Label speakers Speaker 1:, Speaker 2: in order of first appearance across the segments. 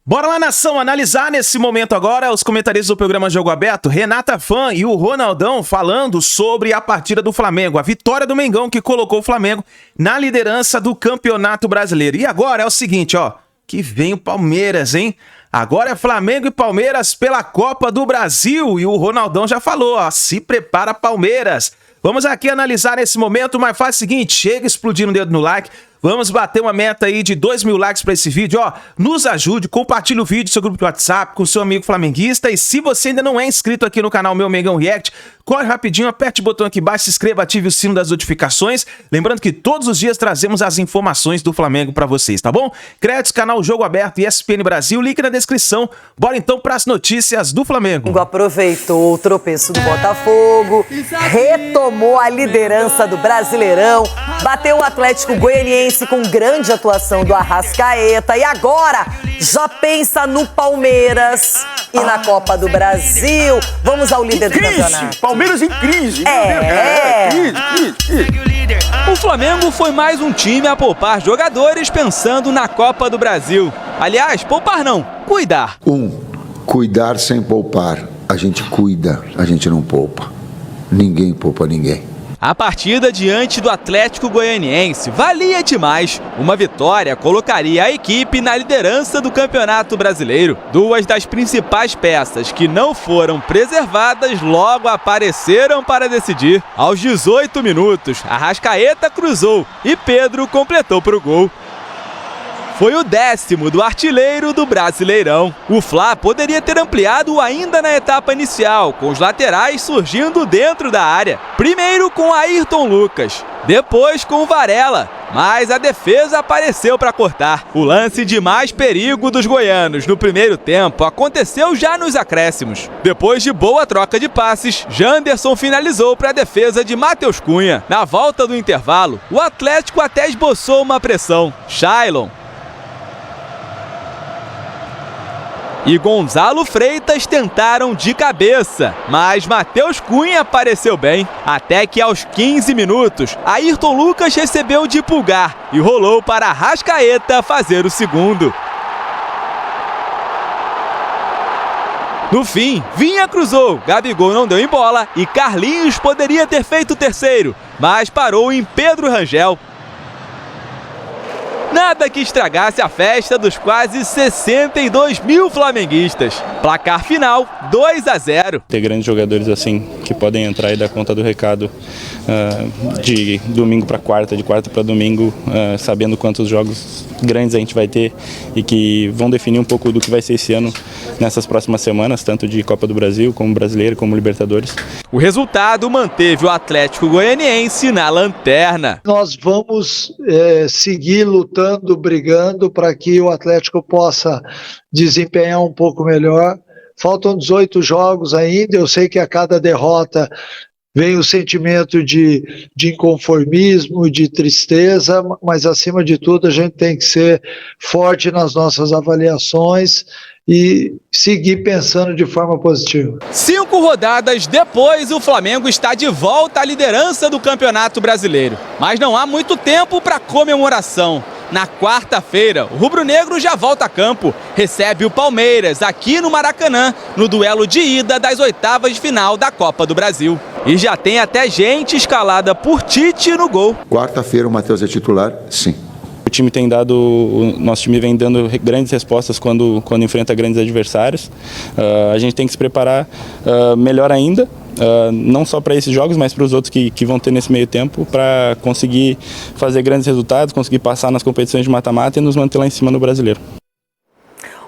Speaker 1: Bora lá, nação, analisar nesse momento agora os comentaristas do programa Jogo Aberto, Renata Fã e o Ronaldão, falando sobre a partida do Flamengo, a vitória do Mengão que colocou o Flamengo na liderança do Campeonato Brasileiro. E agora é o seguinte, ó, que vem o Palmeiras, hein? Agora é Flamengo e Palmeiras pela Copa do Brasil e o Ronaldão já falou, ó, se prepara Palmeiras. Vamos aqui analisar nesse momento, mas faz o seguinte, chega explodindo o dedo no like. Vamos bater uma meta aí de 2.000 likes para esse vídeo, ó. Nos ajude, compartilhe o vídeo no seu grupo de WhatsApp com seu amigo flamenguista. E se você ainda não é inscrito aqui no canal Meu Mengão React, corre rapidinho, aperte o botão aqui embaixo, se inscreva, ative o sino das notificações. Lembrando que todos os dias trazemos as informações do Flamengo para vocês, tá bom? Créditos, canal Jogo Aberto e ESPN Brasil, link na descrição. Bora então para as notícias do Flamengo.
Speaker 2: Aproveitou o tropeço do Botafogo, retomou a liderança do Brasileirão, bateu o Atlético Goianiense com grande atuação do Arrascaeta e agora já pensa no Palmeiras e na Copa do Brasil. Vamos ao líder do campeonato.
Speaker 3: Palmeiras em crise. Crise.
Speaker 4: O Flamengo foi mais um time a poupar jogadores pensando na Copa do Brasil. Aliás, poupar não, cuidar.
Speaker 5: Cuidar sem poupar. A gente cuida, a gente não poupa. Ninguém poupa ninguém.
Speaker 4: A partida diante do Atlético Goianiense valia demais. Uma vitória colocaria a equipe na liderança do Campeonato Brasileiro. Duas das principais peças que não foram preservadas logo apareceram para decidir. Aos 18 minutos, Arrascaeta cruzou e Pedro completou para o gol. Foi o 10º do artilheiro do Brasileirão. O Fla poderia ter ampliado ainda na etapa inicial, com os laterais surgindo dentro da área. Primeiro com Ayrton Lucas, depois com Varela, mas a defesa apareceu para cortar. O lance de mais perigo dos goianos no primeiro tempo aconteceu já nos acréscimos. Depois de boa troca de passes, Janderson finalizou para a defesa de Matheus Cunha. Na volta do intervalo, o Atlético até esboçou uma pressão. Shailon e Gonzalo Freitas tentaram de cabeça, mas Matheus Cunha apareceu bem. Até que aos 15 minutos, Ayrton Lucas recebeu de pulgar e rolou para Arrascaeta fazer o segundo. No fim, Vinha cruzou, Gabigol não deu em bola e Carlinhos poderia ter feito o terceiro, mas parou em Pedro Rangel. Nada que estragasse a festa dos quase 62 mil flamenguistas. Placar final, 2-0.
Speaker 6: Ter grandes jogadores assim, que podem entrar e dar conta do recado de domingo para quarta, de quarta para domingo, sabendo quantos jogos grandes a gente vai ter e que vão definir um pouco do que vai ser esse ano nessas próximas semanas, tanto de Copa do Brasil, como Brasileiro, como Libertadores.
Speaker 4: O resultado manteve o Atlético Goianiense na lanterna.
Speaker 7: Nós vamos seguir lutando, brigando para que o Atlético possa desempenhar um pouco melhor. Faltam 18 jogos ainda, eu sei que a cada derrota vem o sentimento de inconformismo, de tristeza, mas acima de tudo a gente tem que ser forte nas nossas avaliações e seguir pensando de forma positiva. 5
Speaker 4: rodadas depois, o Flamengo está de volta à liderança do Campeonato Brasileiro. Mas não há muito tempo para comemoração. Na quarta-feira, o rubro-negro já volta a campo, recebe o Palmeiras aqui no Maracanã, no duelo de ida das oitavas de final da Copa do Brasil. E já tem até gente escalada por Tite no gol.
Speaker 5: Quarta-feira o Matheus é titular? Sim.
Speaker 6: O nosso time vem dando grandes respostas quando enfrenta grandes adversários. A gente tem que se preparar melhor ainda, não só para esses jogos, mas para os outros que vão ter nesse meio tempo, para conseguir fazer grandes resultados, conseguir passar nas competições de mata-mata e nos manter lá em cima no Brasileiro.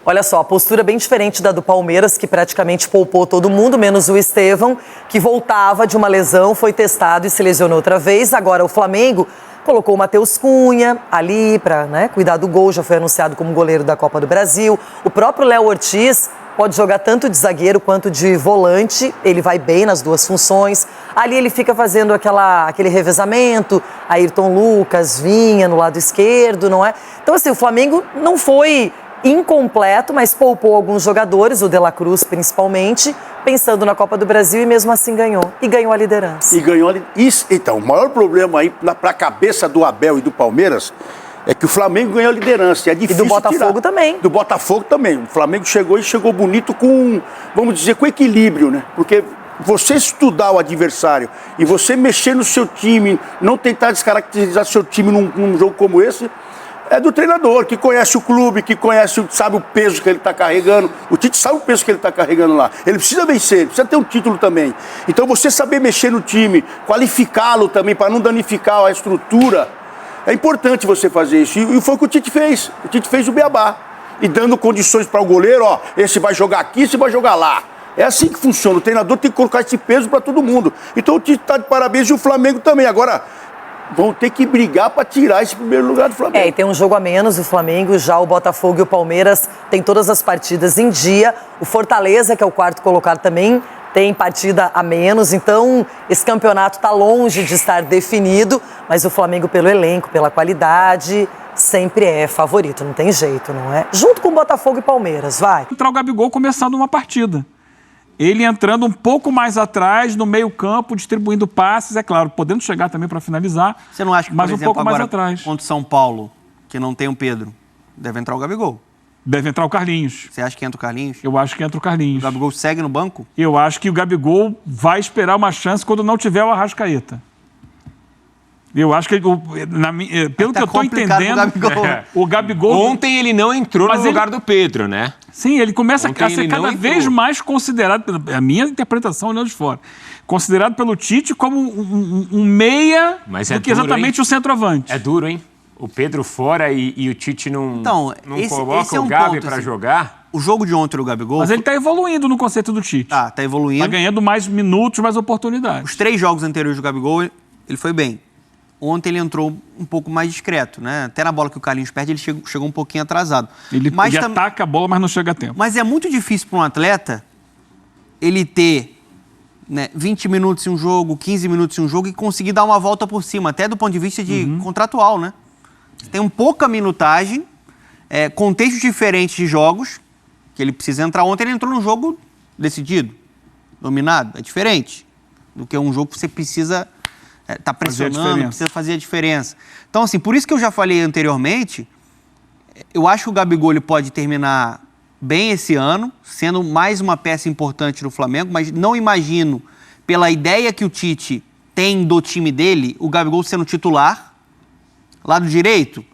Speaker 2: Olha só, a postura bem diferente da do Palmeiras, que praticamente poupou todo mundo, menos o Estevão, que voltava de uma lesão, foi testado e se lesionou outra vez. Agora o Flamengo colocou o Matheus Cunha ali para cuidar do gol, já foi anunciado como goleiro da Copa do Brasil. O próprio Léo Ortiz pode jogar tanto de zagueiro quanto de volante, ele vai bem nas duas funções. Ali ele fica fazendo aquele revezamento, Ayrton Lucas, Vinha no lado esquerdo, não é? Então assim, o Flamengo não foi incompleto, mas poupou alguns jogadores, o De La Cruz principalmente, pensando na Copa do Brasil e mesmo assim ganhou. E ganhou a liderança.
Speaker 3: Então, o maior problema aí para a cabeça do Abel e do Palmeiras É que o Flamengo ganhou a liderança. É difícil
Speaker 2: E do Botafogo
Speaker 3: tirar.
Speaker 2: também.
Speaker 3: Do Botafogo também. O Flamengo chegou bonito com, vamos dizer, com equilíbrio, né? Porque você estudar o adversário e você mexer no seu time, não tentar descaracterizar seu time num jogo como esse, é do treinador, que conhece o clube, que conhece, sabe o peso que ele está carregando. O Tite sabe o peso que ele está carregando lá. Ele precisa vencer, ele precisa ter um título também. Então você saber mexer no time, qualificá-lo também, para não danificar a estrutura, é importante você fazer isso. E foi o que o Tite fez. O Tite fez o beabá. E dando condições para o goleiro, ó, esse vai jogar aqui, esse vai jogar lá. É assim que funciona. O treinador tem que colocar esse peso para todo mundo. Então o Tite está de parabéns e o Flamengo também. Agora, vão ter que brigar para tirar esse primeiro lugar do Flamengo.
Speaker 2: E tem um jogo a menos o Flamengo, já o Botafogo e o Palmeiras têm todas as partidas em dia. O Fortaleza, que é o quarto colocado também, tem partida a menos. Então, esse campeonato está longe de estar definido, mas o Flamengo, pelo elenco, pela qualidade, sempre é favorito, não tem jeito, não é? Junto com Botafogo e Palmeiras, vai.
Speaker 8: Entrar o Gabigol começando uma partida. Ele entrando um pouco mais atrás, no meio campo, distribuindo passes, é claro, podendo chegar também para finalizar.
Speaker 9: Você não acha que,
Speaker 8: mas
Speaker 9: por
Speaker 8: um
Speaker 9: exemplo,
Speaker 8: pouco mais
Speaker 9: agora,
Speaker 8: atrás.
Speaker 9: contra o São Paulo, que não tem o Pedro, deve entrar o Gabigol?
Speaker 8: Deve entrar o Carlinhos.
Speaker 9: Você acha que entra o Carlinhos?
Speaker 8: Eu acho que entra o Carlinhos.
Speaker 9: O Gabigol segue no banco?
Speaker 8: Eu acho que o Gabigol vai esperar uma chance quando não tiver o Arrascaeta. Eu acho que, pelo que eu estou entendendo, o Gabigol...
Speaker 10: Ontem ele não entrou no lugar do Pedro, né?
Speaker 8: Sim, ele começa a ser cada vez mais considerado, a minha interpretação olhando de fora, considerado pelo Tite como um meia do que exatamente o centroavante.
Speaker 10: É duro, hein? O Pedro fora e o Tite não coloca
Speaker 9: esse é
Speaker 10: o Gabi
Speaker 9: ponto,
Speaker 10: para
Speaker 9: assim.
Speaker 10: jogar.
Speaker 9: O jogo de ontem do Gabigol...
Speaker 8: Mas ele está evoluindo no conceito do Tite.
Speaker 9: Tá evoluindo.
Speaker 8: Está ganhando mais minutos, mais oportunidades.
Speaker 9: Os 3 jogos anteriores do Gabigol, ele foi bem. Ontem ele entrou um pouco mais discreto, né? Até na bola que o Carlinhos perde, ele chegou um pouquinho atrasado.
Speaker 8: Ele ataca a bola, mas não chega a tempo.
Speaker 9: Mas é muito difícil para um atleta ele ter 20 minutos em um jogo, 15 minutos em um jogo e conseguir dar uma volta por cima, até do ponto de vista de contratual, né? Tem pouca minutagem, contextos diferentes de jogos, que ele precisa entrar. Ontem ele entrou num jogo decidido, dominado. É diferente do que um jogo que você precisa... tá pressionando, precisa fazer a diferença. Então, assim, por isso que eu já falei anteriormente, eu acho que o Gabigol ele pode terminar bem esse ano, sendo mais uma peça importante no Flamengo, mas não imagino, pela ideia que o Tite tem do time dele, o Gabigol sendo titular. Lado direito,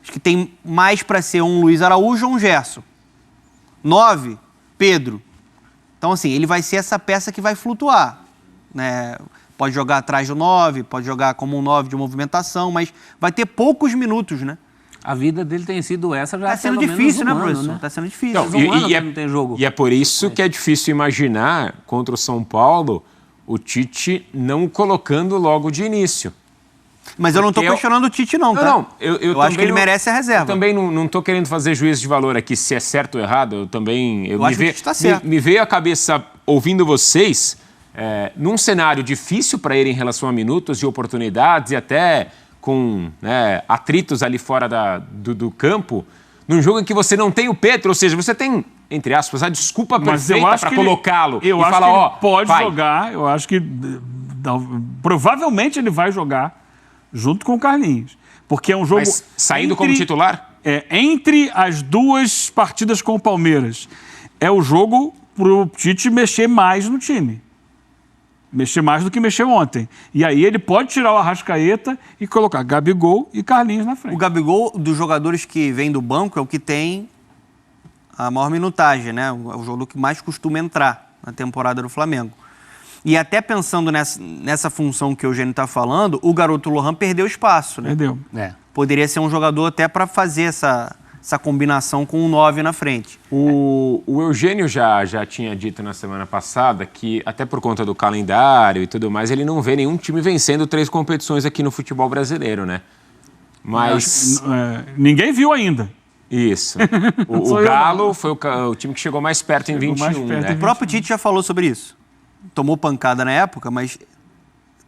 Speaker 9: acho que tem mais para ser um Luiz Araújo ou um Gerson. 9, Pedro. Então, assim, ele vai ser essa peça que vai flutuar, né? Pode jogar atrás do 9, pode jogar como um 9 de movimentação, mas vai ter poucos minutos, né?
Speaker 11: A vida dele tem sido essa já há
Speaker 9: Tá sendo
Speaker 11: pelo
Speaker 9: difícil,
Speaker 11: menos
Speaker 9: né, professor?
Speaker 11: ano, né?
Speaker 9: Tá sendo difícil.
Speaker 10: Não,
Speaker 11: Não tem jogo.
Speaker 10: E é por isso que é difícil imaginar, contra o São Paulo, o Tite não colocando logo de início.
Speaker 9: Mas eu não estou questionando o Tite, não, tá?
Speaker 10: Não, eu
Speaker 9: acho que ele merece a reserva.
Speaker 10: Eu também não estou querendo fazer juízo de valor aqui, se é certo ou errado. Eu também...
Speaker 9: Eu acho que o Tite tá certo.
Speaker 10: Me veio à cabeça, ouvindo vocês, num cenário difícil para ele em relação a minutos e oportunidades e até com atritos ali fora do campo, num jogo em que você não tem o Pedro, ou seja, você tem, entre aspas, a desculpa perfeita para colocá-lo e falar,
Speaker 8: ó, pode jogar, eu acho que provavelmente ele vai jogar junto com o Carlinhos, porque é um jogo...
Speaker 10: Mas saindo como titular?
Speaker 8: Entre as duas partidas com o Palmeiras, é o jogo pro Tite mexer mais no time. Mexer mais do que mexeu ontem. E aí ele pode tirar o Arrascaeta e colocar Gabigol e Carlinhos na frente.
Speaker 9: O Gabigol, dos jogadores que vem do banco, é o que tem a maior minutagem, né? É o jogador que mais costuma entrar na temporada do Flamengo. E até pensando nessa função que o Eugênio está falando, o garoto Lohan perdeu espaço, né?
Speaker 8: Perdeu.
Speaker 9: Poderia ser um jogador até para fazer essa combinação com um 9 na frente.
Speaker 10: O Eugênio já tinha dito na semana passada que, até por conta do calendário e tudo mais, ele não vê nenhum time vencendo 3 competições aqui no futebol brasileiro, né? Mas...
Speaker 8: ninguém viu ainda.
Speaker 10: Isso. O Galo foi o time que chegou mais perto em 21, né?
Speaker 9: O próprio Tite já falou sobre isso. Tomou pancada na época, mas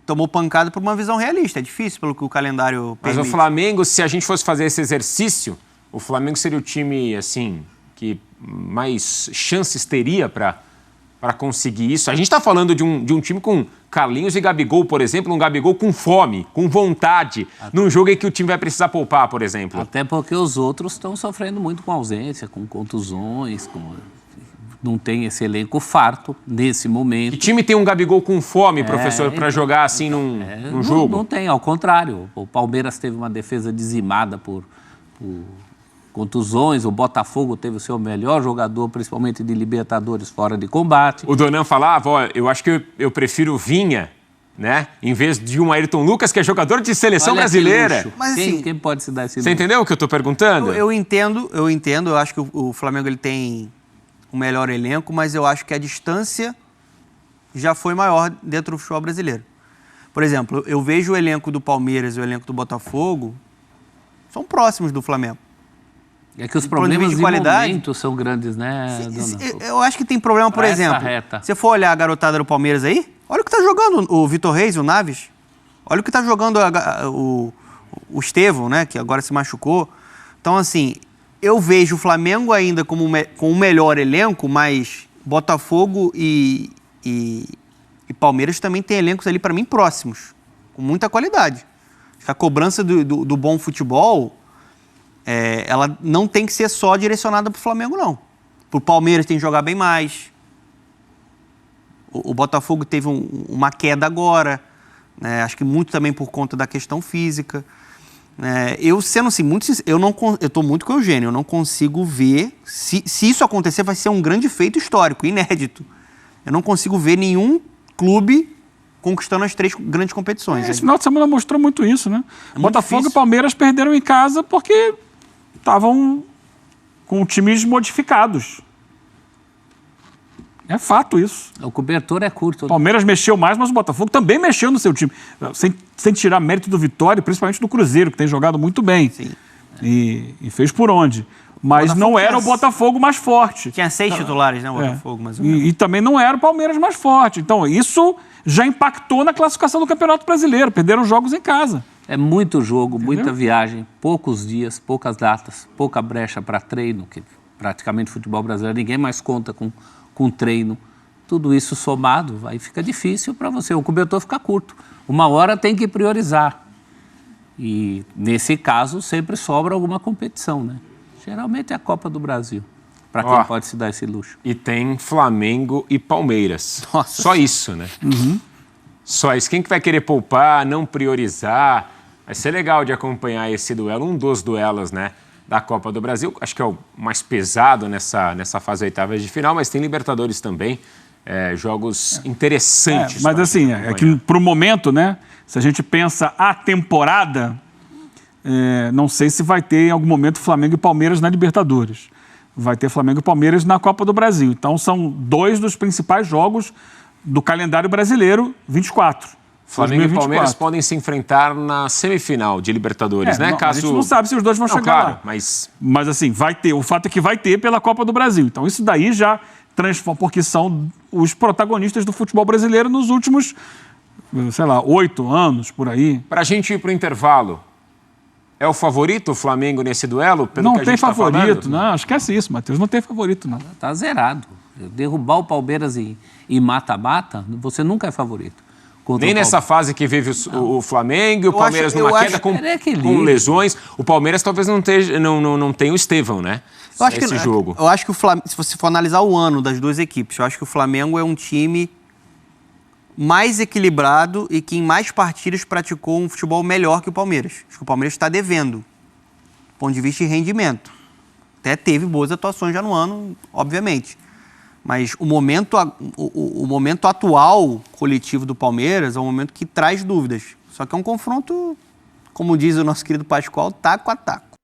Speaker 9: tomou pancada por uma visão realista. É difícil pelo que o calendário permite.
Speaker 10: Mas o Flamengo, se a gente fosse fazer esse exercício, o Flamengo seria o time, assim, que mais chances teria para para conseguir isso? A gente está falando de um time com Carlinhos e Gabigol, por exemplo, um Gabigol com fome, com vontade, num jogo em que o time vai precisar poupar, por exemplo.
Speaker 11: Até porque os outros estão sofrendo muito com ausência, com contusões, não tem esse elenco farto nesse momento.
Speaker 10: Que time tem um Gabigol com fome, professor, para jogar assim num jogo?
Speaker 11: Não tem, ao contrário. O Palmeiras teve uma defesa dizimada por contusões, o Botafogo teve o seu melhor jogador, principalmente de Libertadores, fora de combate.
Speaker 10: O Donan falava, eu acho que eu prefiro Vinha, né? Em vez de um Ayrton Lucas, que é jogador de seleção brasileira.
Speaker 11: Mas assim, quem pode se dar esse luxo?
Speaker 10: Você entendeu o que eu estou perguntando?
Speaker 9: Eu entendo. Eu acho que o Flamengo ele tem o melhor elenco, mas eu acho que a distância já foi maior dentro do futebol brasileiro. Por exemplo, eu vejo o elenco do Palmeiras e o elenco do Botafogo são próximos do Flamengo.
Speaker 11: É que os problemas de momento são grandes, né, Dona?
Speaker 9: Eu acho que tem problema, por exemplo, se você for olhar a garotada do Palmeiras aí, olha o que tá jogando o Vitor Reis, o Naves. Olha o que tá jogando o Estevão, né, que agora se machucou. Então, assim, eu vejo o Flamengo ainda com o melhor elenco, mas Botafogo e Palmeiras também tem elencos ali, para mim, próximos, com muita qualidade. A cobrança do bom futebol, ela não tem que ser só direcionada para o Flamengo, não. Para o Palmeiras tem que jogar bem mais. O Botafogo teve uma queda agora, né? Acho que muito também por conta da questão física. Eu, sendo assim, muito sincero, eu estou muito com o Eugênio, eu não consigo ver, se isso acontecer, vai ser um grande feito histórico, inédito. Eu não consigo ver nenhum clube conquistando as 3 grandes competições.
Speaker 8: Esse final de semana mostrou muito isso, né? Botafogo e Palmeiras perderam em casa porque estavam com times modificados. É fato isso.
Speaker 11: O cobertor é curto.
Speaker 8: O Palmeiras mexeu mais, mas o Botafogo também mexeu no seu time. Sem tirar mérito do Vitória, principalmente do Cruzeiro, que tem jogado muito bem.
Speaker 9: Sim.
Speaker 8: E fez por onde. Mas não era o Botafogo mais forte.
Speaker 9: Tinha 6 titulares, né, o Botafogo. Mas
Speaker 8: e também não era o Palmeiras mais forte. Então, isso já impactou na classificação do Campeonato Brasileiro. Perderam jogos em casa.
Speaker 11: É muito jogo, muita viagem, poucos dias, poucas datas, pouca brecha para treino, que praticamente o futebol brasileiro ninguém mais conta com treino. Tudo isso somado, aí fica difícil para você. O cobertor fica curto. Uma hora tem que priorizar. E, nesse caso, sempre sobra alguma competição, né? Geralmente é a Copa do Brasil, para quem pode se dar esse luxo.
Speaker 10: E tem Flamengo e Palmeiras.
Speaker 9: Nossa.
Speaker 10: Só isso, né? Só isso. Quem que vai querer poupar, não priorizar? Vai ser legal de acompanhar esse duelo, um dos duelos, né, da Copa do Brasil. Acho que é o mais pesado nessa fase oitavas de final, mas tem Libertadores também. Jogos interessantes.
Speaker 8: Mas assim, é que pro momento, né, se a gente pensa a temporada, não sei se vai ter em algum momento Flamengo e Palmeiras na Libertadores. Vai ter Flamengo e Palmeiras na Copa do Brasil. Então são 2 dos principais jogos do calendário brasileiro, 24.
Speaker 10: Flamengo 2024. E Palmeiras podem se enfrentar na semifinal de Libertadores, né?
Speaker 8: A gente não sabe se os dois vão chegar lá.
Speaker 10: Mas
Speaker 8: assim, vai ter. O fato é que vai ter pela Copa do Brasil. Então isso daí já transforma, porque são os protagonistas do futebol brasileiro nos últimos, 8 anos, por aí.
Speaker 10: Pra gente ir pro intervalo, é o favorito o Flamengo nesse duelo?
Speaker 8: Não tem favorito, não. Esquece isso, Matheus. Não tem favorito, não.
Speaker 11: Tá zerado. Derrubar o Palmeiras e mata-mata, você nunca é favorito.
Speaker 10: Nem nessa fase que vive o Flamengo, o Palmeiras numa queda com lesões. O Palmeiras talvez não tenha o Estevão, né? Esse jogo.
Speaker 9: Eu acho que o Flamengo, se você for analisar o ano das 2 equipes, eu acho que o Flamengo é um time mais equilibrado e que em mais partidas praticou um futebol melhor que o Palmeiras. Acho que o Palmeiras está devendo, do ponto de vista de rendimento. Até teve boas atuações já no ano, obviamente. Mas o momento atual coletivo do Palmeiras é um momento que traz dúvidas. Só que é um confronto, como diz o nosso querido Pascoal, taco a taco.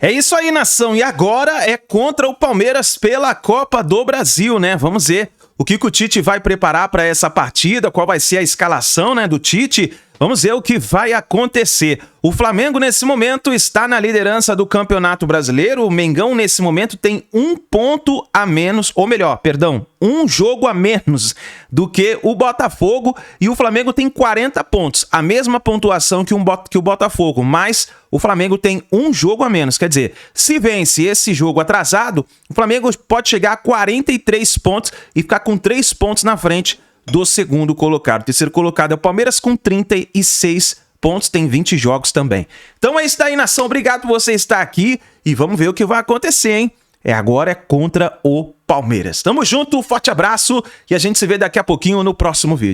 Speaker 1: É isso aí, nação. E agora é contra o Palmeiras pela Copa do Brasil, né? Vamos ver o que o Tite vai preparar para essa partida, qual vai ser a escalação, né, do Tite. Vamos ver o que vai acontecer. O Flamengo, nesse momento, está na liderança do Campeonato Brasileiro. O Mengão, nesse momento, tem 1 ponto a menos, ou melhor, perdão, 1 jogo a menos do que o Botafogo. E o Flamengo tem 40 pontos, a mesma pontuação que o Botafogo, mas o Flamengo tem 1 jogo a menos. Quer dizer, se vence esse jogo atrasado, o Flamengo pode chegar a 43 pontos e ficar com 3 pontos na frente do segundo colocado. O terceiro colocado é o Palmeiras com 36 pontos, tem 20 jogos também. Então é isso daí, nação. Obrigado por você estar aqui e vamos ver o que vai acontecer, hein? Agora é contra o Palmeiras. Tamo junto, forte abraço e a gente se vê daqui a pouquinho no próximo vídeo.